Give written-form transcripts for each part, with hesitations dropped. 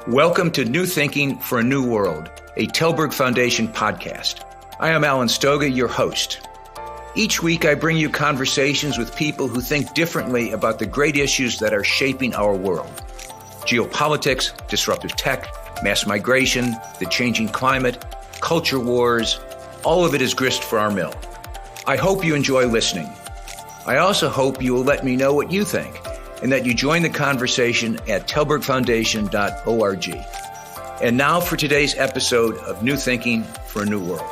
Welcome to New Thinking for a New World, a Telberg Foundation podcast. I am Alan Stoga, your host. Each week, I bring you conversations with people who think differently about the great issues that are shaping our world. Geopolitics, disruptive tech, mass migration, the changing climate, culture wars, all of it is grist for our mill. I hope you enjoy listening. I also hope you will let me know what you think and that you join the conversation at telbergfoundation.org. And now for today's episode of New Thinking for a New World.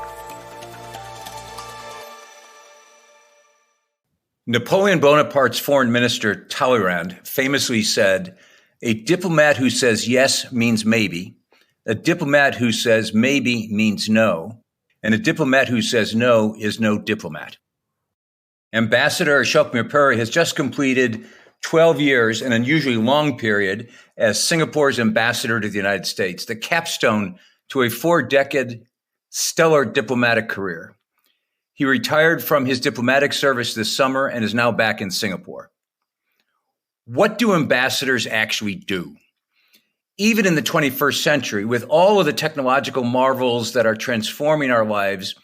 Napoleon Bonaparte's foreign minister, Talleyrand, famously said, "A diplomat who says yes means maybe, a diplomat who says maybe means no, and a diplomat who says no is no diplomat." Ambassador Ashok Mirpuri has just completed 12 years, an unusually long period, as Singapore's ambassador to the United States, the capstone to a 4-decade stellar diplomatic career. He retired from his diplomatic service this summer and is now back in Singapore. What do ambassadors actually do? Even in the 21st century, with all of the technological marvels that are transforming our lives,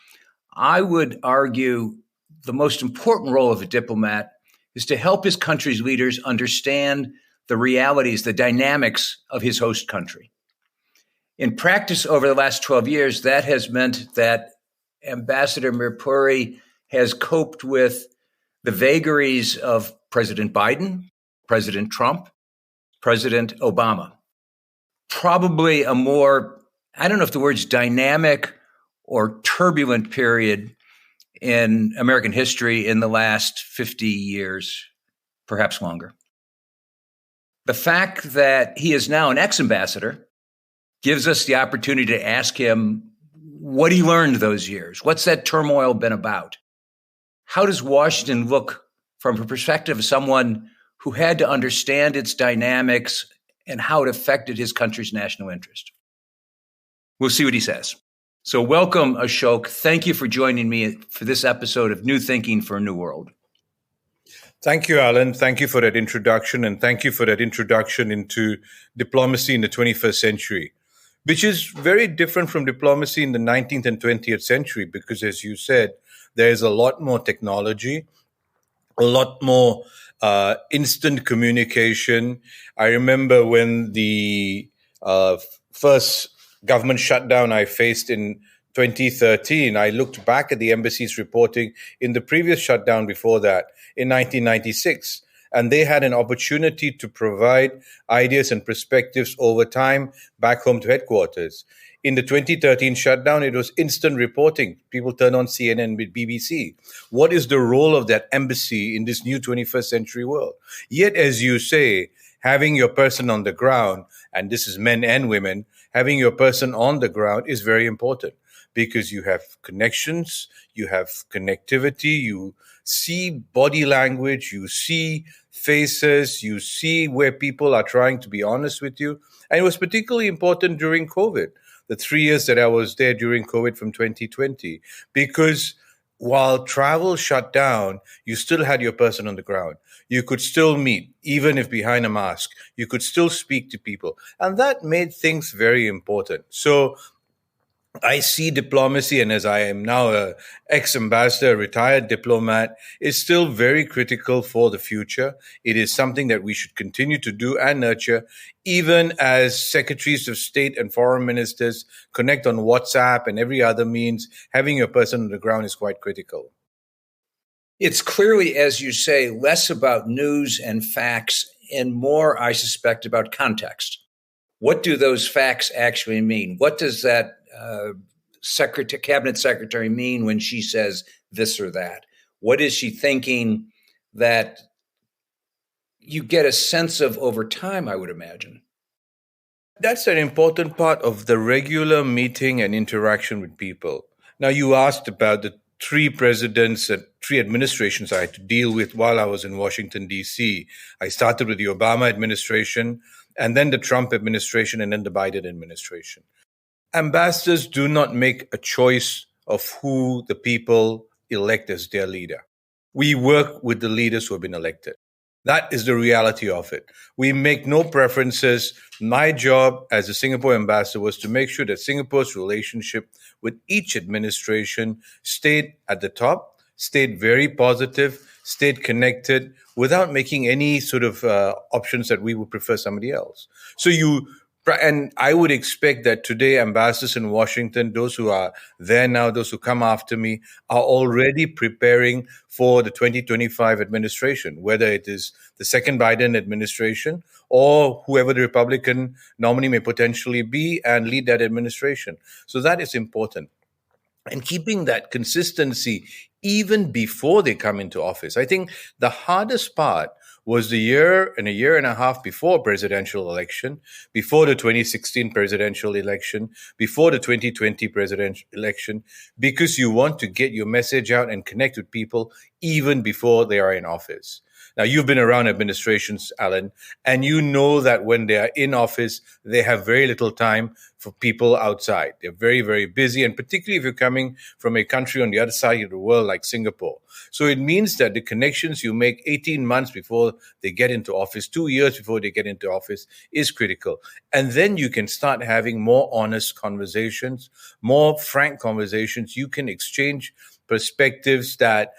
I would argue the most important role of a diplomat is to help his country's leaders understand the realities, the dynamics of his host country. In practice over the last 12 years, that has meant that Ambassador Mirpuri has coped with the vagaries of President Biden, President Trump, President Obama. Probably a more, I don't know if the word's dynamic or turbulent period in American history in the last 50 years, perhaps longer. The fact that he is now an ex-ambassador gives us the opportunity to ask him what he learned those years. What's that turmoil been about? How does Washington look from a perspective of someone who had to understand its dynamics and how it affected his country's national interest? We'll see what he says. So welcome, Ashok. Thank you for joining me for this episode of New Thinking for a New World. Thank you, Alan. Thank you for that introduction, and thank you for that introduction into diplomacy in the 21st century, which is very different from diplomacy in the 19th and 20th century, because as you said, there is a lot more technology, a lot more instant communication. I remember when the first government shutdown I faced in 2013, I looked back at the embassy's reporting in the previous shutdown before that in 1996, and they had an opportunity to provide ideas and perspectives over time back home to headquarters. In the 2013 shutdown, it was instant reporting. People turn on CNN with BBC. What is the role of that embassy in this new 21st century world? Yet, as you say, having your person on the ground, and this is men and women, having your person on the ground is very important because you have connections, you have connectivity, you see body language, you see faces, you see where people are trying to be honest with you. And it was particularly important during COVID, the 3 years that I was there during COVID from 2020, because while travel shut down, you still had your person on the ground. You could still meet, even if behind a mask. You could still speak to people. And that made things very important. So I see diplomacy, and as I am now an ex-ambassador, retired diplomat, is still very critical for the future. It is something that we should continue to do and nurture, even as secretaries of state and foreign ministers connect on WhatsApp and every other means. Having your person on the ground is quite critical. It's clearly, as you say, less about news and facts and more, I suspect, about context. What do those facts actually mean? What does that cabinet secretary mean when she says this or that? What is she thinking that you get a sense of over time, I would imagine? That's an important part of the regular meeting and interaction with people. Now, you asked about the 3 presidents and 3 administrations I had to deal with while I was in Washington, D.C. I started with the Obama administration, and then the Trump administration, and then the Biden administration. Ambassadors do not make a choice of who the people elect as their leader. We work with the leaders who have been elected. That is the reality of it. We make no preferences. My job as a Singapore ambassador was to make sure that Singapore's relationship with each administration stayed at the top, stayed very positive, stayed connected without making any sort of options that we would prefer somebody else. So and I would expect that today ambassadors in Washington, those who are there now, those who come after me, are already preparing for the 2025 administration, whether it is the second Biden administration or whoever the Republican nominee may potentially be and lead that administration. So that is important. And keeping that consistency even before they come into office. I think the hardest part was the year and a year and a half before presidential election, before the 2016 presidential election, before the 2020 presidential election, because you want to get your message out and connect with people even before they are in office. Now, you've been around administrations, Alan, and you know that when they are in office, they have very little time for people outside. They're very, very busy, and particularly if you're coming from a country on the other side of the world like Singapore. So it means that the connections you make 18 months before they get into office, 2 years before they get into office, is critical. And then you can start having more honest conversations, more frank conversations. You can exchange perspectives that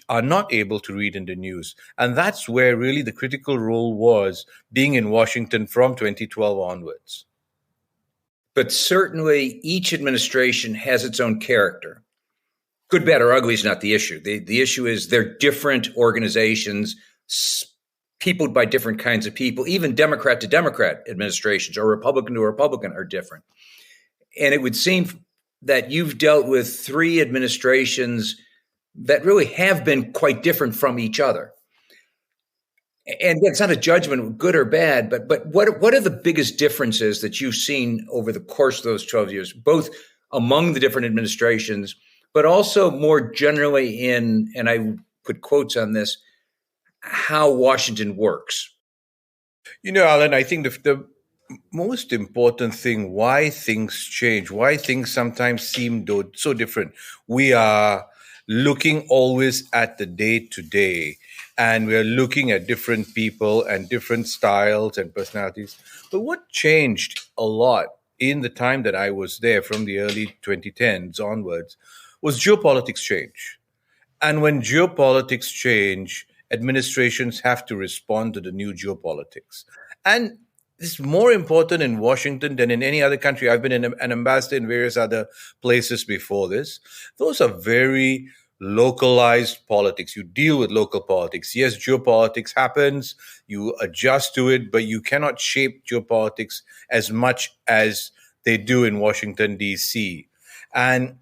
are not able to read in the news. And that's where really the critical role was being in Washington from 2012 onwards. But certainly each administration has its own character. Good, bad, or ugly is not the issue. The issue is they're different organizations, peopled by different kinds of people. Even Democrat to Democrat administrations or Republican to Republican are different. And it would seem that you've dealt with three administrations that really have been quite different from each other. And it's not a judgment, good or bad, but what are the biggest differences that you've seen over the course of those 12 years, both among the different administrations, but also more generally in, and I put quotes on this, how Washington works? You know, Alan, I think the most important thing, why things change, why things sometimes seem so different. We are looking always at the day to day, and we're looking at different people and different styles and personalities. But what changed a lot in the time that I was there from the early 2010s onwards was geopolitics change. And when geopolitics change, administrations have to respond to the new geopolitics. And it's more important in Washington than in any other country. I've been an ambassador in various other places before this. Those are very localized politics. You deal with local politics. Yes, geopolitics happens. You adjust to it, but you cannot shape geopolitics as much as they do in Washington, D.C. And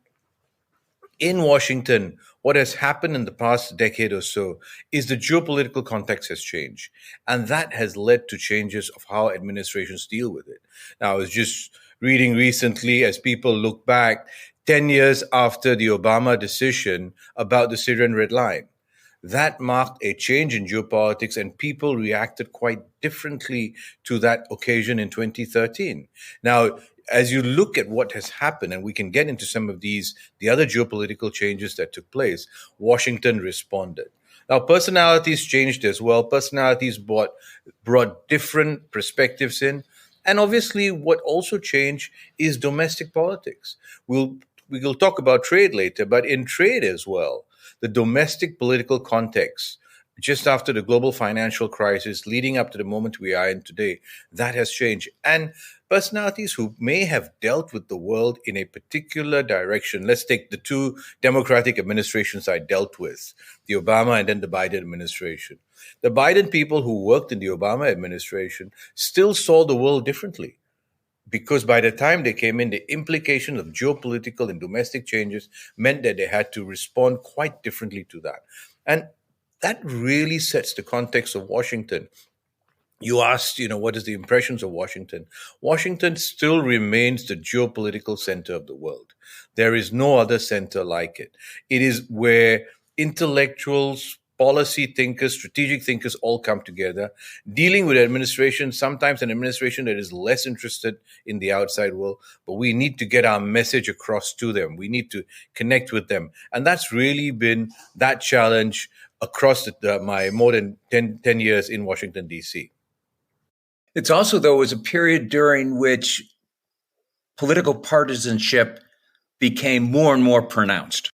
in Washington, what has happened in the past decade or so is the geopolitical context has changed. And that has led to changes of how administrations deal with it. Now, I was just reading recently as people look back 10 years after the Obama decision about the Syrian Red Line. That marked a change in geopolitics, and people reacted quite differently to that occasion in 2013. Now, as you look at what has happened, and we can get into some of the other geopolitical changes that took place, Washington responded. Now, personalities changed as well. Personalities brought different perspectives in. And obviously, what also changed is domestic politics. We will talk about trade later, but in trade as well, the domestic political context, just after the global financial crisis, leading up to the moment we are in today, that has changed. And personalities who may have dealt with the world in a particular direction. Let's take the two Democratic administrations I dealt with, the Obama and then the Biden administration. The Biden people who worked in the Obama administration still saw the world differently, because by the time they came in, the implications of geopolitical and domestic changes meant that they had to respond quite differently to that. And that really sets the context of Washington. You asked, what is the impressions of Washington? Washington still remains the geopolitical center of the world. There is no other center like it. It is where intellectuals, policy thinkers, strategic thinkers all come together, dealing with administration, sometimes an administration that is less interested in the outside world, but we need to get our message across to them. We need to connect with them. And that's really been that challenge across my more than 10 years in Washington, D.C. It's also, though, was a period during which political partisanship became more and more pronounced.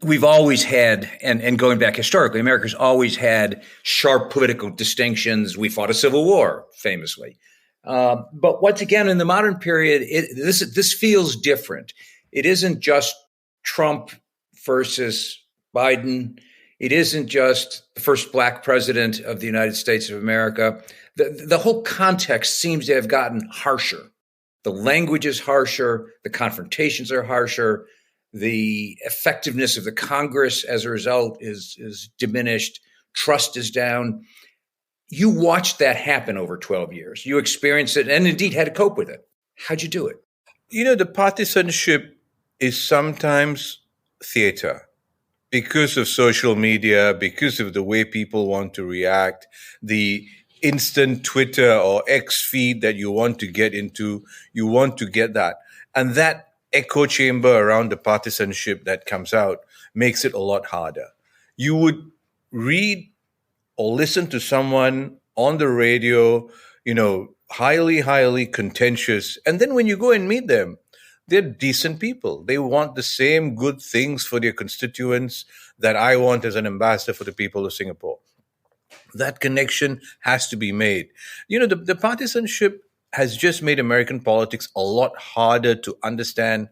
We've always had, and going back historically, America's always had sharp political distinctions. We fought a civil war, famously. But once again, in the modern period, this feels different. It isn't just Trump versus Biden. It isn't just the first black president of the United States of America. The whole context seems to have gotten harsher. The language is harsher. The confrontations are harsher. The effectiveness of the Congress as a result is diminished. Trust is down. You watched that happen over 12 years. You experienced it and indeed had to cope with it. How'd you do it? The partisanship is sometimes theater because of social media, because of the way people want to react, the instant Twitter or X feed that you want to get into, you want to get that. And that echo chamber around the partisanship that comes out makes it a lot harder. You would read or listen to someone on the radio, highly contentious. And then when you go and meet them, they're decent people. They want the same good things for their constituents that I want as an ambassador for the people of Singapore. That connection has to be made. The partisanship has just made American politics a lot harder to understand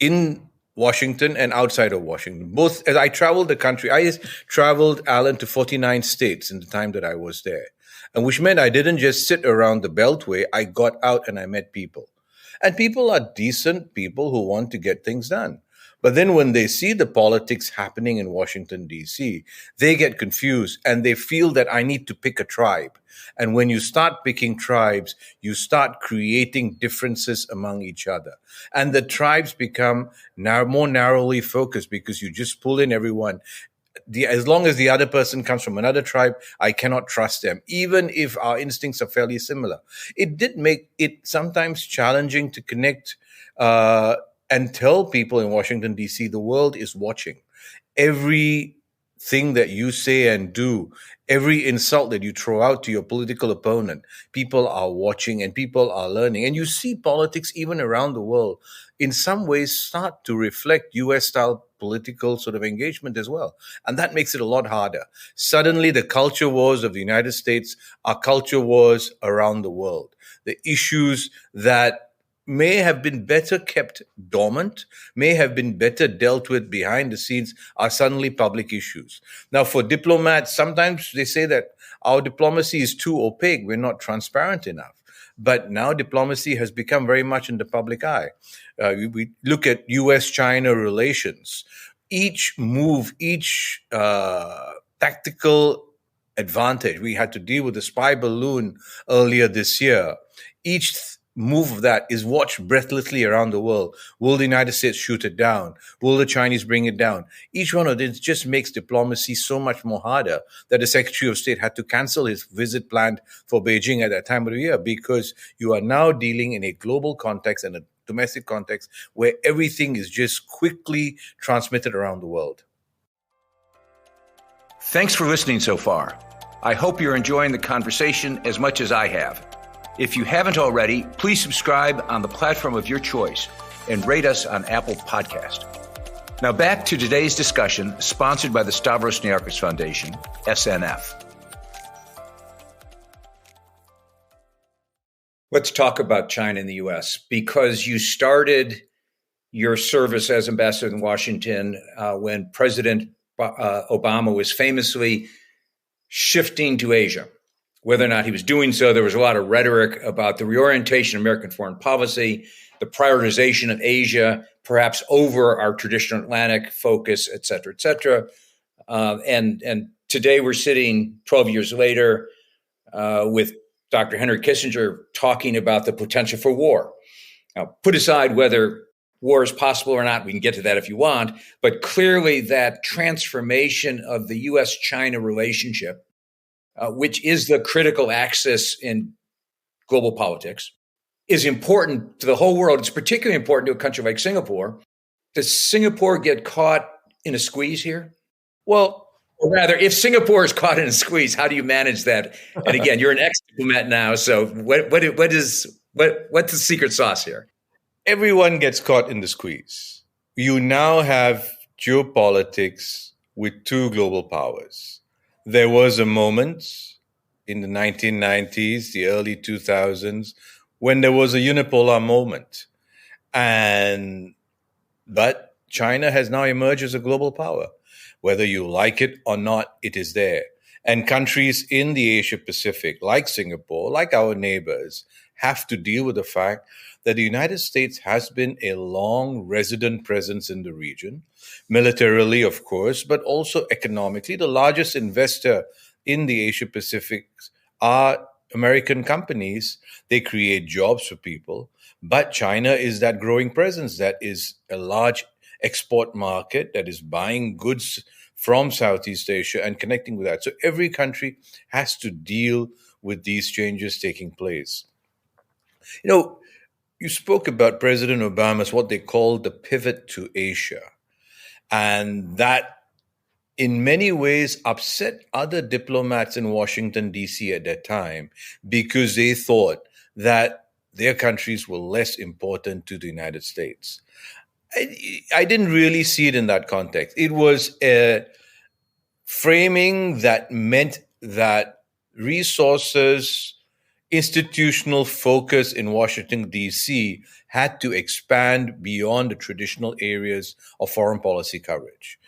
in Washington and outside of Washington. Both, as I traveled the country, I traveled, Alan, to 49 states in the time that I was there, and which meant I didn't just sit around the Beltway. I got out and I met people. And people are decent people who want to get things done. But then when they see the politics happening in Washington, D.C., they get confused and they feel that I need to pick a tribe. And when you start picking tribes, you start creating differences among each other. And the tribes become more narrowly focused because you just pull in everyone. As long as the other person comes from another tribe, I cannot trust them, even if our instincts are fairly similar. It did make it sometimes challenging to connect and tell people in Washington, D.C., the world is watching. Everything that you say and do, every insult that you throw out to your political opponent, people are watching and people are learning. And you see politics even around the world in some ways start to reflect US-style political sort of engagement as well. And that makes it a lot harder. Suddenly, the culture wars of the United States are culture wars around the world. The issues that may have been better kept dormant, may have been better dealt with behind the scenes, are suddenly public issues. Now, for diplomats, sometimes they say that our diplomacy is too opaque, we're not transparent enough. But now diplomacy has become very much in the public eye. We look at US-China relations. Each move, each tactical advantage, we had to deal with the spy balloon earlier this year. Each move of that is watched breathlessly around the world. Will the United States shoot it down? Will the Chinese bring it down? Each one of these just makes diplomacy so much more harder that the Secretary of State had to cancel his visit planned for Beijing at that time of the year, because you are now dealing in a global context and a domestic context where everything is just quickly transmitted around the world. Thanks for listening so far. I hope you're enjoying the conversation as much as I have. If you haven't already, please subscribe on the platform of your choice and rate us on Apple Podcast. Now back to today's discussion, sponsored by the Stavros Niarchos Foundation, SNF. Let's talk about China and the U.S., because you started your service as ambassador in Washington when President Obama was famously shifting to Asia. Whether or not he was doing so, there was a lot of rhetoric about the reorientation of American foreign policy, the prioritization of Asia, perhaps over our traditional Atlantic focus, et cetera, et cetera. And today we're sitting 12 years later with Dr. Henry Kissinger talking about the potential for war. Now, put aside whether war is possible or not, we can get to that if you want, but clearly that transformation of the U.S.-China relationship, which is the critical axis in global politics, is important to the whole world. It's particularly important to a country like Singapore. Does Singapore get caught in a squeeze here? Well, Or rather, if Singapore is caught in a squeeze, how do you manage that? And again, you're an ex-diplomat now, so what's the secret sauce here? Everyone gets caught in the squeeze. You now have geopolitics with two global powers. There was a moment in the 1990s, the early 2000s, when there was a unipolar moment. But China has now emerged as a global power. Whether you like it or not, it is there. And countries in the Asia Pacific, like Singapore, like our neighbors, have to deal with the fact that the United States has been a long resident presence in the region, militarily, of course, but also economically. The largest investor in the Asia Pacific are American companies. They create jobs for people. But China is that growing presence that is a large export market that is buying goods from Southeast Asia and connecting with that. So every country has to deal with these changes taking place. You spoke about President Obama's what they call the pivot to Asia. And that in many ways upset other diplomats in Washington, D.C. at that time because they thought that their countries were less important to the United States. I didn't really see it in that context. It was a framing that meant that resources, institutional focus in Washington, D.C. had to expand beyond the traditional areas of foreign policy coverage.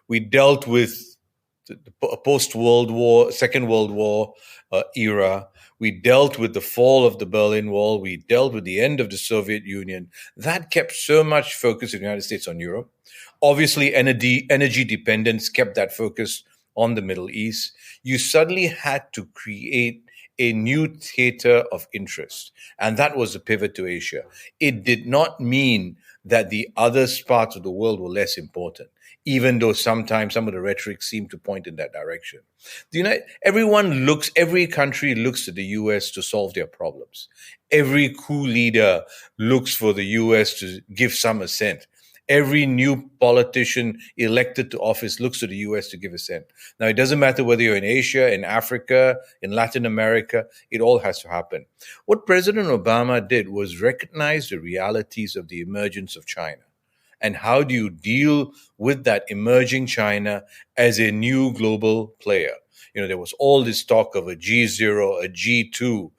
We dealt with the post-World War, Second World War era. We dealt with the fall of the Berlin Wall. We dealt with the end of the Soviet Union. That kept so much focus in the United States on Europe. Obviously, energy dependence kept that focus on the Middle East. You suddenly had to create a new theater of interest, and that was a pivot to Asia. It did not mean that the other parts of the world were less important, even though sometimes some of the rhetoric seemed to point in that direction. Every country looks to the US to solve their problems. Every coup leader looks for the US to give some assent. Every new politician elected to office looks to the US to give assent. Now, it doesn't matter whether you're in Asia, in Africa, in Latin America, it all has to happen. What President Obama did was recognize the realities of the emergence of China. And how do you deal with that emerging China as a new global player? There was all this talk of a G0, a G2.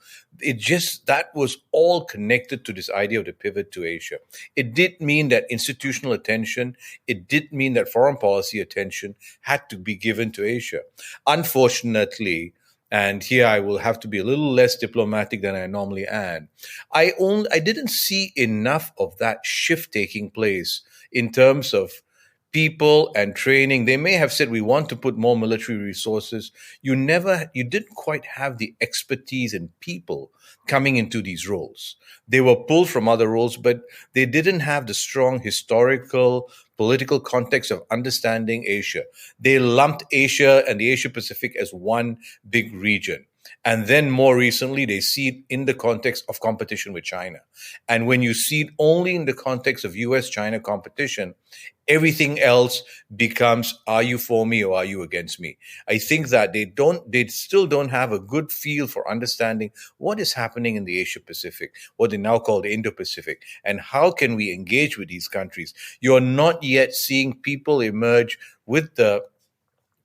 That was all connected to this idea of the pivot to Asia. It did mean that institutional attention, it did mean that foreign policy attention had to be given to Asia. Unfortunately, and here I will have to be a little less diplomatic than I normally am, I didn't see enough of that shift taking place in terms of people and training. They may have said, we want to put more military resources. You didn't quite have the expertise and people coming into these roles. They were pulled from other roles, but they didn't have the strong historical, political context of understanding Asia. They lumped Asia and the Asia Pacific as one big region. And then more recently, they see it in the context of competition with China. And when you see it only in the context of US-China competition, everything else becomes, are you for me or are you against me? I think that they still don't have a good feel for understanding what is happening in the Asia Pacific, what they now call the Indo-Pacific, and how can we engage with these countries. You're not yet seeing people emerge with the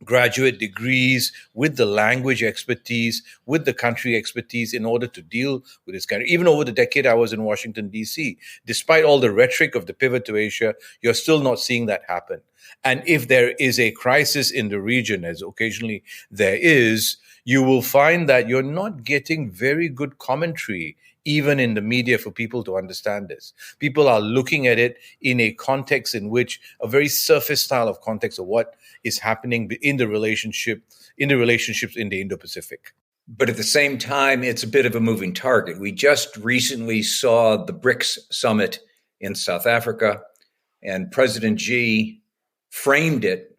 graduate degrees, with the language expertise, with the country expertise in order to deal with this country. Even over the decade I was in Washington, D.C., despite all the rhetoric of the pivot to Asia, you're still not seeing that happen. And if there is a crisis in the region, as occasionally there is, you will find that you're not getting very good commentary even in the media for people to understand this. People are looking at it in a context in which a very surface style of context of what is happening in the relationships in the Indo-Pacific. But at the same time, it's a bit of a moving target. We just recently saw the BRICS summit in South Africa, and President Xi framed it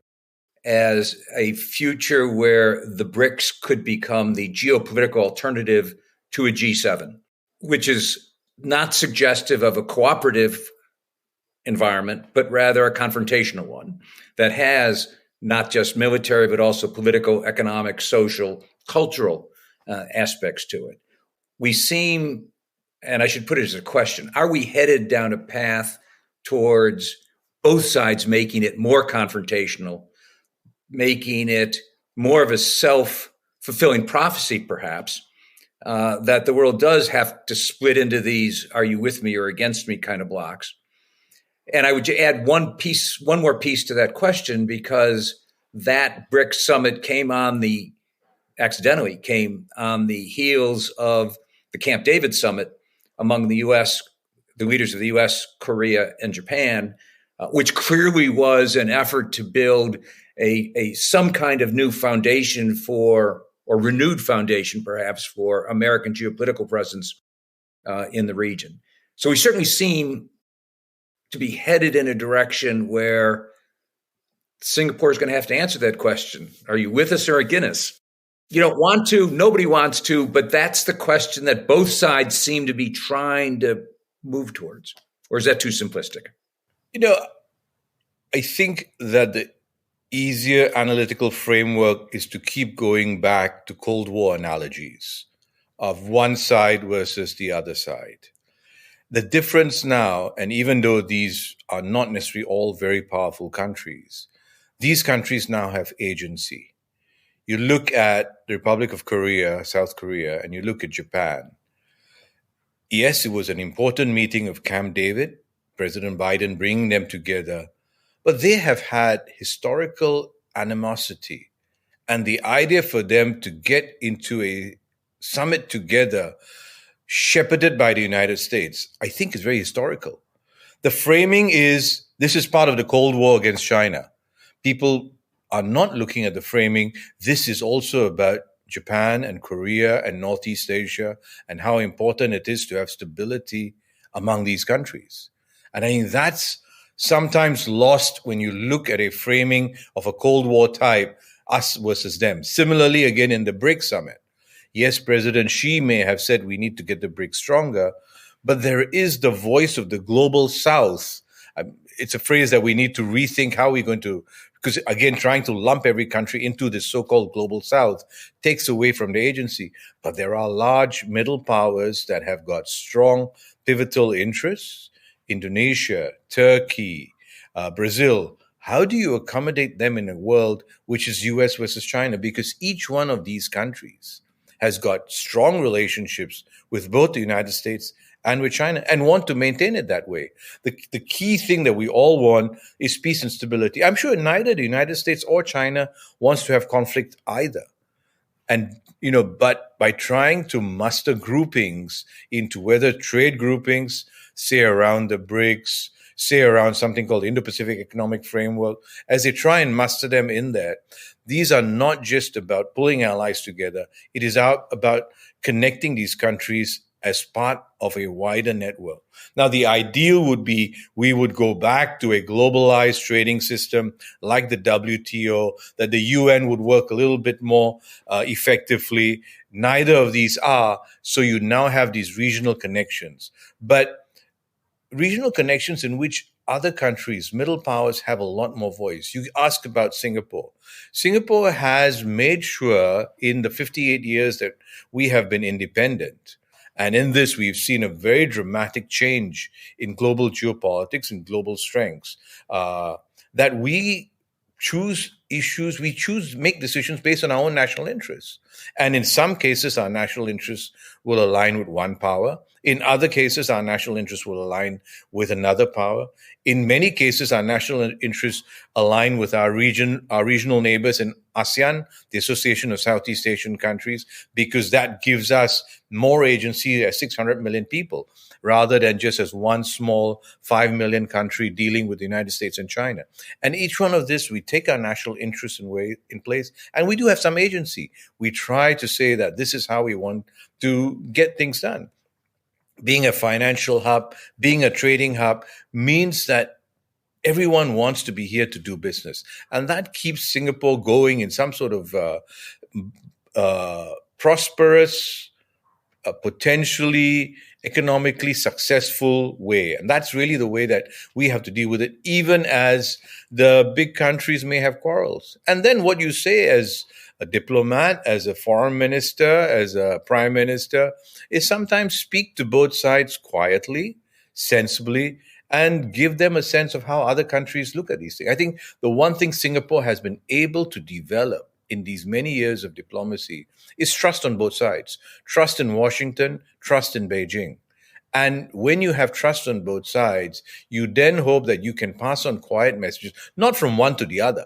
as a future where the BRICS could become the geopolitical alternative to a G7, which is not suggestive of a cooperative environment, but rather a confrontational one that has not just military, but also political, economic, social, cultural aspects to it. We seem, and I should put it as a question, are we headed down a path towards both sides making it more confrontational, making it more of a self-fulfilling prophecy, perhaps, that the world does have to split into these "are you with me or against me" kind of blocks? And I would add one more piece to that question, because that BRICS summit accidentally came on the heels of the Camp David summit among the leaders of the US, Korea, and Japan, which clearly was an effort to build some kind of new foundation or renewed foundation, perhaps, for American geopolitical presence in the region. So we certainly seem to be headed in a direction where Singapore is going to have to answer that question. Are you with us or against us? You don't want to, nobody wants to, but that's the question that both sides seem to be trying to move towards. Or is that too simplistic? I think that the easier analytical framework is to keep going back to Cold War analogies of one side versus the other side. The difference now, and even though these are not necessarily all very powerful countries, these countries now have agency. You look at the Republic of Korea, South Korea, and you look at Japan. Yes, it was an important meeting of Camp David, President Biden bringing them together, but they have had historical animosity. And the idea for them to get into a summit together, shepherded by the United States, I think is very historical. The framing is, this is part of the Cold War against China. People are not looking at the framing. This is also about Japan and Korea and Northeast Asia and how important it is to have stability among these countries. And I think that's sometimes lost when you look at a framing of a Cold War type, us versus them. Similarly, again, in the BRICS summit. Yes, President Xi may have said we need to get the BRICS stronger, but there is the voice of the global South. It's a phrase that we need to rethink how we're going to, because again, trying to lump every country into this so-called global South takes away from the agency. But there are large middle powers that have got strong pivotal interests. Indonesia, Turkey, Brazil. How do you accommodate them in a world which is US versus China? Because each one of these countries has got strong relationships with both the United States and with China and want to maintain it that way. The key thing that we all want is peace and stability. I'm sure neither the United States or China wants to have conflict either. And, but by trying to muster groupings into whether trade groupings, say around the BRICS, say around something called Indo-Pacific Economic Framework, as they try and muster them in there, these are not just about pulling allies together. It is about connecting these countries as part of a wider network. Now, the ideal would be we would go back to a globalized trading system like the WTO, that the UN would work a little bit more effectively. Neither of these are, so you now have these regional connections. But regional connections in which other countries, middle powers, have a lot more voice. You ask about Singapore. Singapore has made sure in the 58 years that we have been independent, and in this, we've seen a very dramatic change in global geopolitics and global strengths, that we make decisions based on our own national interests. And in some cases, our national interests will align with one power. In other cases, our national interests will align with another power. In many cases, our national interests align with our regional neighbors in ASEAN, the Association of Southeast Asian Countries, because that gives us more agency as 600 million people, rather than just as one small 5 million country dealing with the United States and China. And each one of this, we take our national interests in place, and we do have some agency. We try to say that this is how we want to get things done. Being a financial hub, being a trading hub means that everyone wants to be here to do business. And that keeps Singapore going in some sort of prosperous a potentially economically successful way. And that's really the way that we have to deal with it, even as the big countries may have quarrels. And then what you say as a diplomat, as a foreign minister, as a prime minister, is sometimes speak to both sides quietly, sensibly, and give them a sense of how other countries look at these things. I think the one thing Singapore has been able to develop in these many years of diplomacy is trust on both sides. Trust in Washington, trust in Beijing. And when you have trust on both sides, you then hope that you can pass on quiet messages, not from one to the other,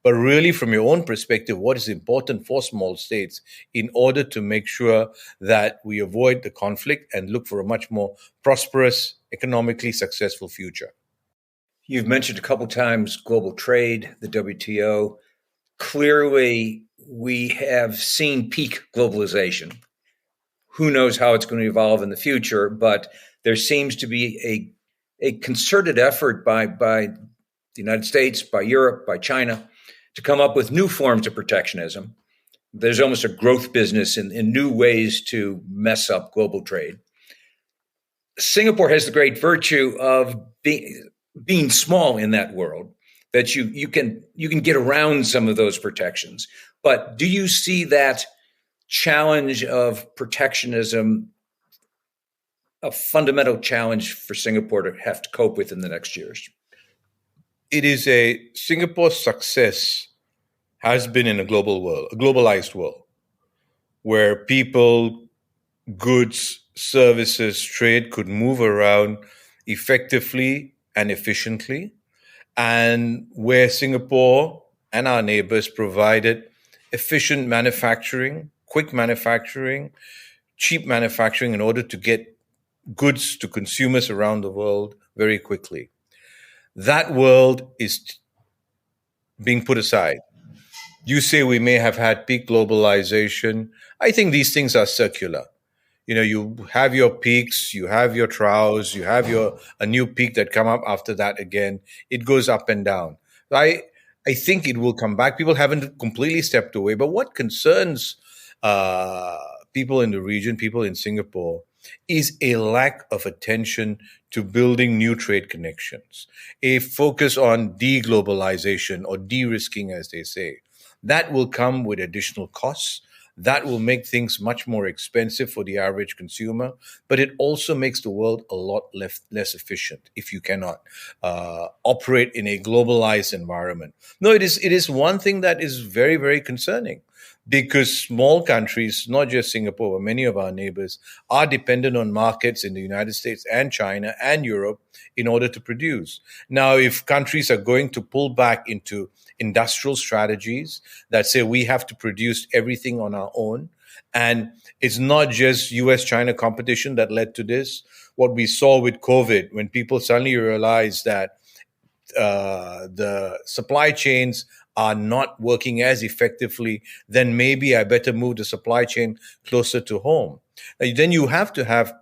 but really from your own perspective, what is important for small states in order to make sure that we avoid the conflict and look for a much more prosperous, economically successful future. You've mentioned a couple times global trade, the WTO. Clearly, we have seen peak globalization. Who knows how it's going to evolve in the future, but there seems to be a concerted effort by the United States, by Europe, by China, to come up with new forms of protectionism. There's almost a growth business in new ways to mess up global trade. Singapore has the great virtue of being small in that world, that you can get around some of those protections. But do you see that challenge of protectionism a fundamental challenge for Singapore to have to cope with in the next years? It is Singapore's success has been in a global world, a globalized world, where people, goods, services, trade could move around effectively and efficiently, and where Singapore and our neighbors provided efficient manufacturing, quick manufacturing, cheap manufacturing in order to get goods to consumers around the world very quickly. That world is being put aside. You say we may have had peak globalization. I think these things are circular. You have your peaks, you have your troughs, you have a new peak that come up after that again. It goes up and down. I think it will come back. People haven't completely stepped away. But what concerns people in the region, people in Singapore, is a lack of attention to building new trade connections, a focus on deglobalization or de-risking, as they say. That will come with additional costs. That will make things much more expensive for the average consumer, but it also makes the world a lot less efficient if you cannot operate in a globalized environment. No, it is one thing that is very, very concerning, because small countries, not just Singapore, but many of our neighbors, are dependent on markets in the United States and China and Europe in order to produce. Now, if countries are going to pull back into industrial strategies that say we have to produce everything on our own, and it's not just US-China competition that led to this. What we saw with COVID, when people suddenly realized that the supply chains are not working as effectively, then maybe I better move the supply chain closer to home. Then you have to have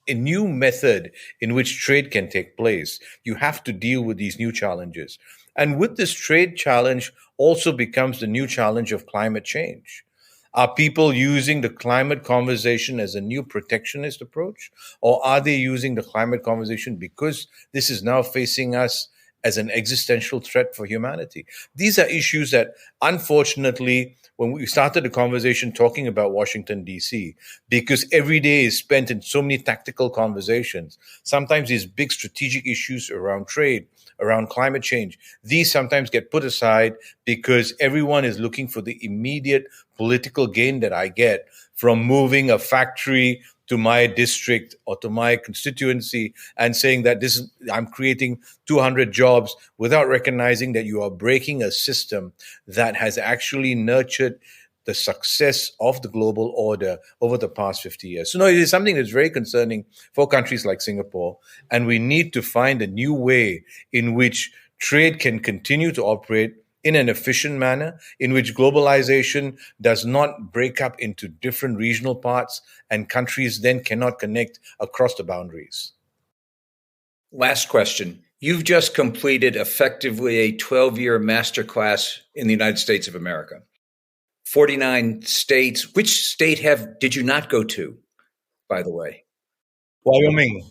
a new method in which trade can take place. You have to deal with these new challenges. And with this trade challenge also becomes the new challenge of climate change. Are people using the climate conversation as a new protectionist approach? Or are they using the climate conversation because this is now facing us as an existential threat for humanity? These are issues that, unfortunately, when we started the conversation talking about Washington, D.C., because every day is spent in so many tactical conversations, sometimes these big strategic issues around trade, around climate change, these sometimes get put aside because everyone is looking for the immediate political gain that I get from moving a factory to my district or to my constituency and saying that I'm creating 200 jobs, without recognizing that you are breaking a system that has actually nurtured the success of the global order over the past 50 years. So no, it is something that's very concerning for countries like Singapore, and we need to find a new way in which trade can continue to operate in an efficient manner, in which globalization does not break up into different regional parts and countries then cannot connect across the boundaries. Last question. You've just completed effectively a 12-year masterclass in the United States of America. 49 states. Which state did you not go to, by the way? Wyoming.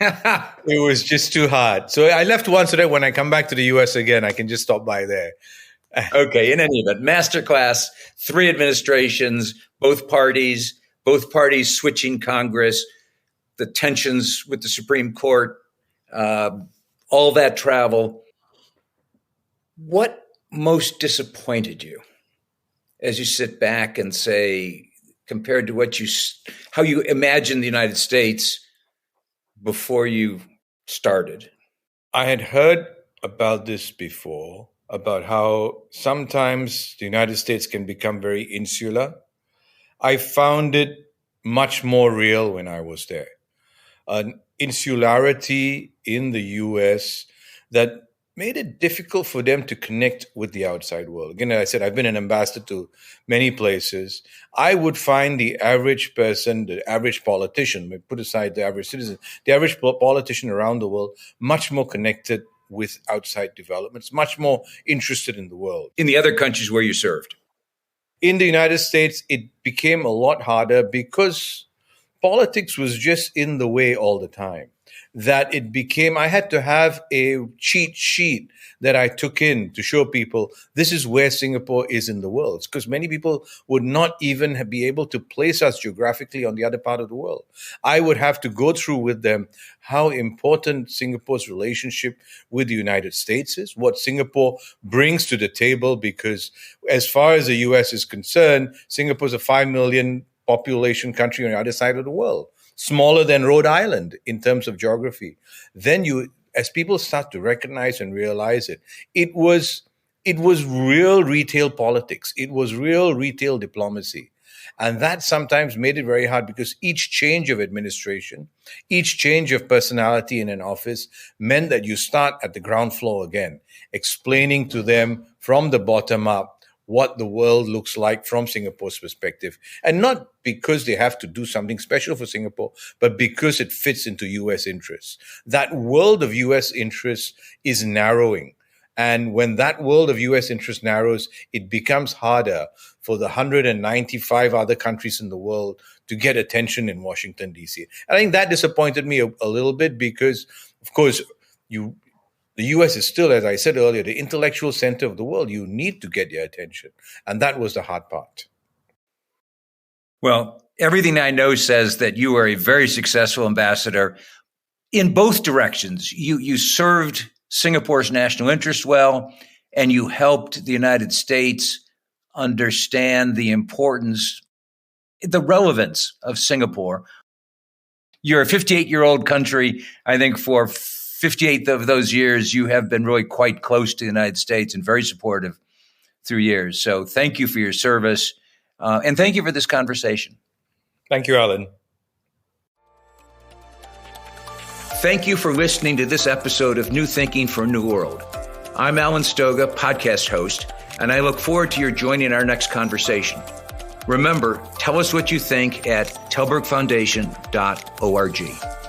It was just too hard. So I left one so that when I come back to the US again, I can just stop by there. Okay, in any event, masterclass, 3 administrations, both parties switching Congress, the tensions with the Supreme Court, all that travel. What most disappointed you as you sit back and say, compared to how you imagined the United States before you started? I had heard about this before, about how sometimes the United States can become very insular. I found it much more real when I was there. An insularity in the US that made it difficult for them to connect with the outside world. Again, as I said, I've been an ambassador to many places. I would find the average person, the average politician, put aside the average citizen, the average politician around the world, much more connected with outside developments, much more interested in the world. In the other countries where you served? In the United States, it became a lot harder because politics was just in the way all the time. That it became, I had to have a cheat sheet that I took in to show people this is where Singapore is in the world. Because many people would not even be able to place us geographically on the other part of the world. I would have to go through with them how important Singapore's relationship with the United States is, what Singapore brings to the table, because as far as the US is concerned, Singapore's a 5 million population country on the other side of the world. Smaller than Rhode Island in terms of geography. Then as people start to recognize and realize it was real retail politics. It was real retail diplomacy. And that sometimes made it very hard because each change of administration, each change of personality in an office meant that you start at the ground floor again, explaining to them from the bottom up what the world looks like from Singapore's perspective. And not because they have to do something special for Singapore, but because it fits into US interests. That world of US interests is narrowing. And when that world of US interest narrows, it becomes harder for the 195 other countries in the world to get attention in Washington, D.C. And I think that disappointed me a little bit because, of course, the US is still, as I said earlier, the intellectual center of the world. You need to get their attention. And that was the hard part. Well, everything I know says that you are a very successful ambassador in both directions. You served Singapore's national interest well, and you helped the United States understand the importance, the relevance of Singapore. You're a 58-year-old country. I think for 58 of those years, you have been really quite close to the United States and very supportive through years. So thank you for your service. And thank you for this conversation. Thank you, Alan. Thank you for listening to this episode of New Thinking for a New World. I'm Alan Stoga, podcast host, and I look forward to your joining our next conversation. Remember, tell us what you think at telbergfoundation.org.